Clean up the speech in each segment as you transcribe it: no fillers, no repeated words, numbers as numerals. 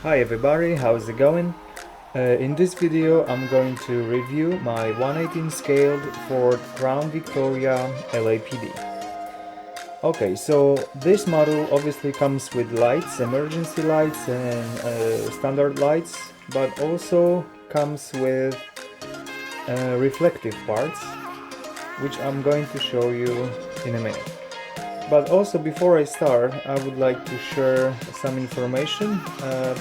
Hi everybody, how's it going? In this video I'm going to review my 1/18 scaled Ford Crown Victoria LAPD. Okay, so this model obviously comes with lights, emergency lights and standard lights, but also comes with reflective parts, which I'm going to show you in a minute. But also, before I start, I would like to share some information.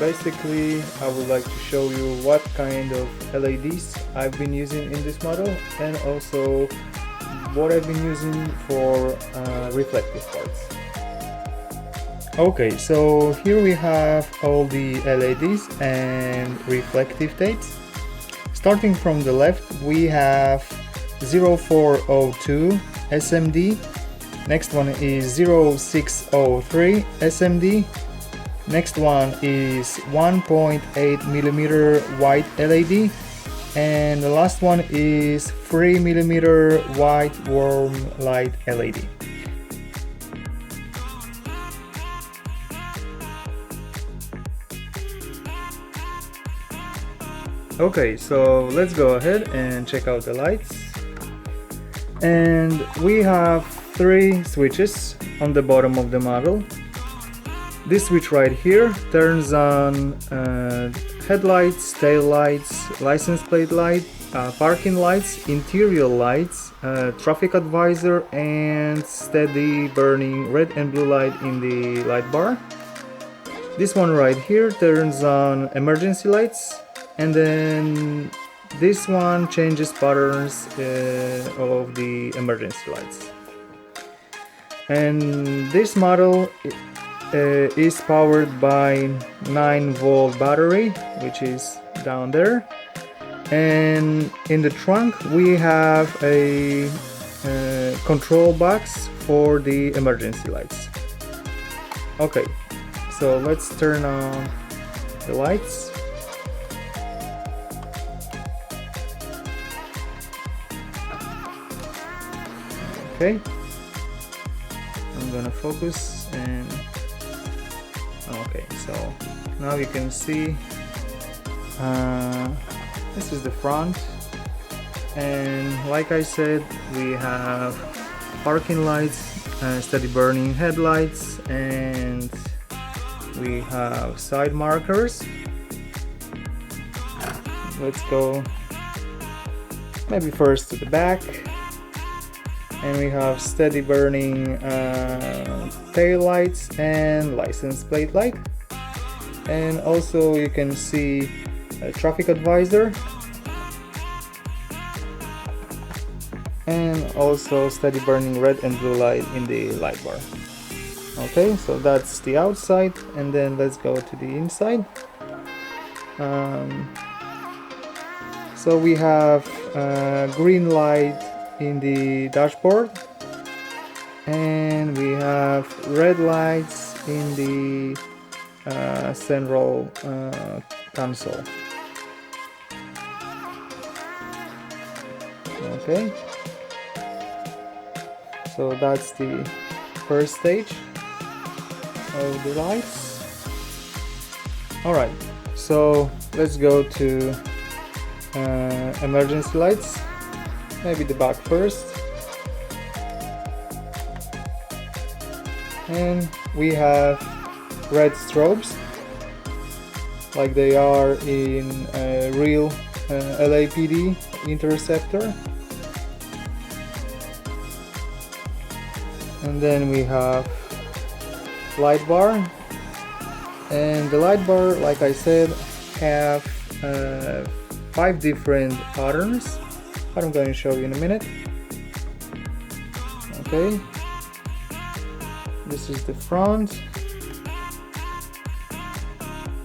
Basically, I would like to show you what kind of LEDs I've been using in this model, and also what I've been using for reflective parts. Okay, so here we have all the LEDs and reflective tapes. Starting from the left, we have 0402 SMD. Next one is 0603 SMD. Next one is 1.8mm white LED. And the last one is 3mm white warm light LED. Okay, so let's go ahead and check out the lights. And we have three switches on the bottom of the model. This switch right here turns on headlights, tail lights, license plate light, parking lights, interior lights, traffic advisor, and steady burning red and blue light in the light bar. This one right here turns on emergency lights, and then this one changes patterns of the emergency lights. And this model is powered by 9-volt battery, which is down there. And in the trunk we have a control box for the emergency lights. Okay, so let's turn on the lights. Okay, I'm gonna focus, and okay, so now you can see this is the front, and like I said, we have parking lights, steady burning headlights, and we have side markers. Let's go maybe first to the back. And we have steady burning tail lights and license plate light. And also you can see a traffic advisor. And also steady burning red and blue light in the light bar. Okay, so that's the outside, and then let's go to the inside. So we have green light in the dashboard, and we have red lights in the central console. Okay, so that's the first stage of the lights. Alright, so let's go to emergency lights. Maybe the back first. And we have red strobes, like they are in a real LAPD Interceptor. And then we have light bar. And the light bar, like I said, have 5 different patterns, but I'm going to show you in a minute. Okay, this is the front,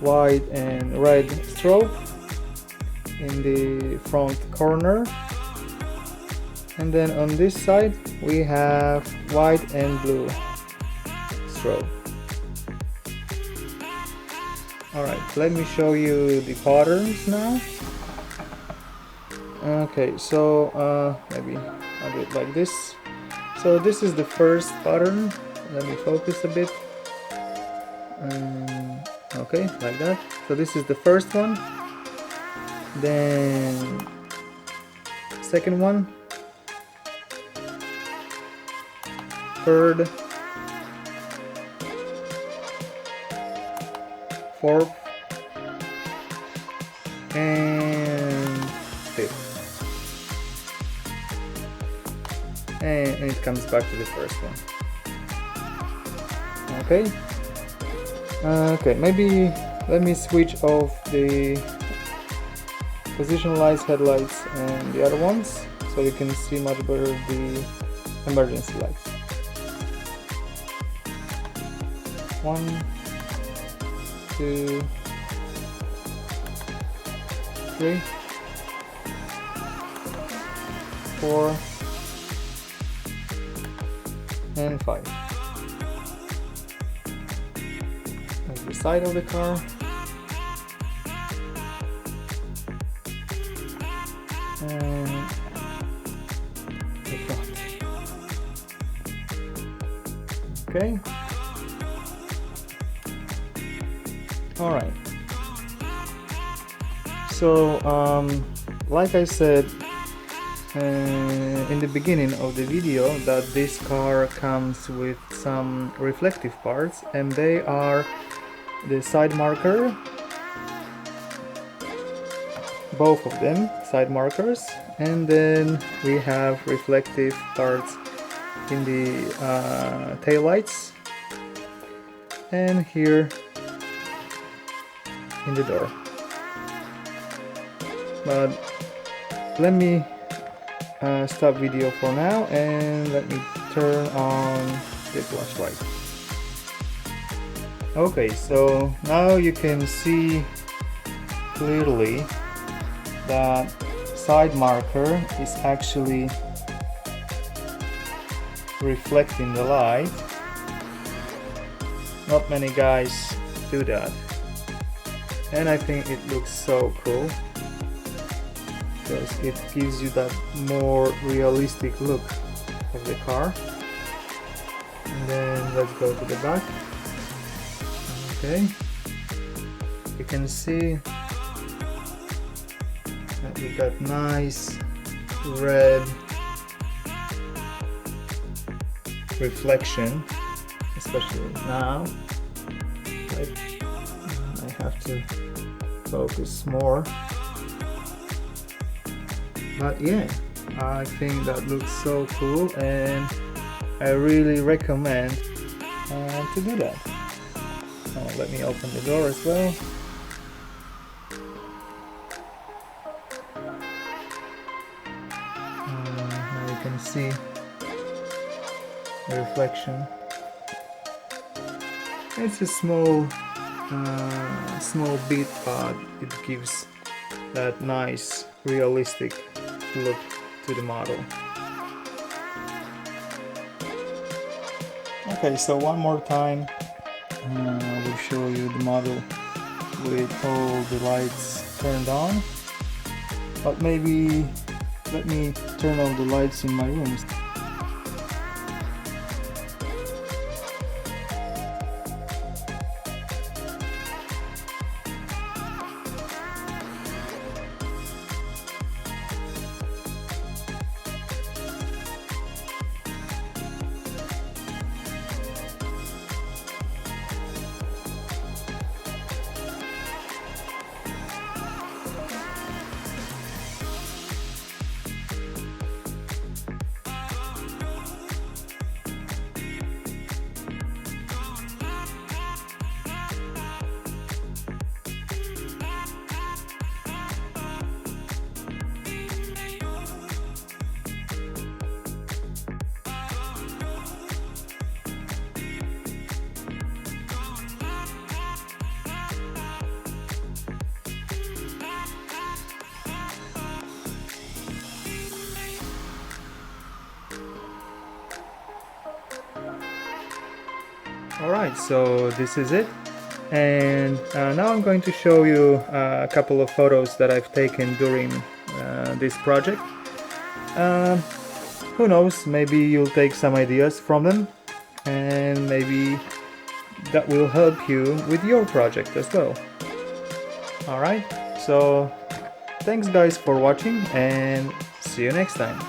white and red strobe in the front corner, and then on this side we have white and blue strobe. Alright, let me show you the patterns now. Okay, so maybe I'll do it like this. So this is the first pattern. Let me focus a bit. Okay, like that. So this is the first one, then second one, third, fourth, and fifth, and it comes back to the first one. Okay. Okay, maybe let me switch off the position lights, headlights, and the other ones, so you can see much better the emergency lights. 1, 2, 3, 4, and 5. That's the side of the car. And the front. Okay. All right. So, like I said in the beginning of the video, that this car comes with some reflective parts, and they are the side marker, both of them side markers, and then we have reflective parts in the taillights and here in the door. But let me stop video for now and let me turn on the flashlight. Okay, so now you can see clearly that side marker is actually reflecting the light. Not many guys do that, and I think it looks so cool because it gives you that more realistic look of the car. And then let's go to the back. Okay, you can see that we got nice red reflection, especially now. Like, I have to focus more, but yeah, I think that looks so cool, and I really recommend to do that. Let me open the door as well. Now you can see the reflection. It's a small bit, but it gives that nice realistic look to the model. Okay, so one more time I will show you the model with all the lights turned on, but maybe let me turn on the lights in my room. Alright, so this is it, and now I'm going to show you a couple of photos that I've taken during this project. Who knows, maybe you'll take some ideas from them, and maybe that will help you with your project as well. Alright, so thanks guys for watching and see you next time.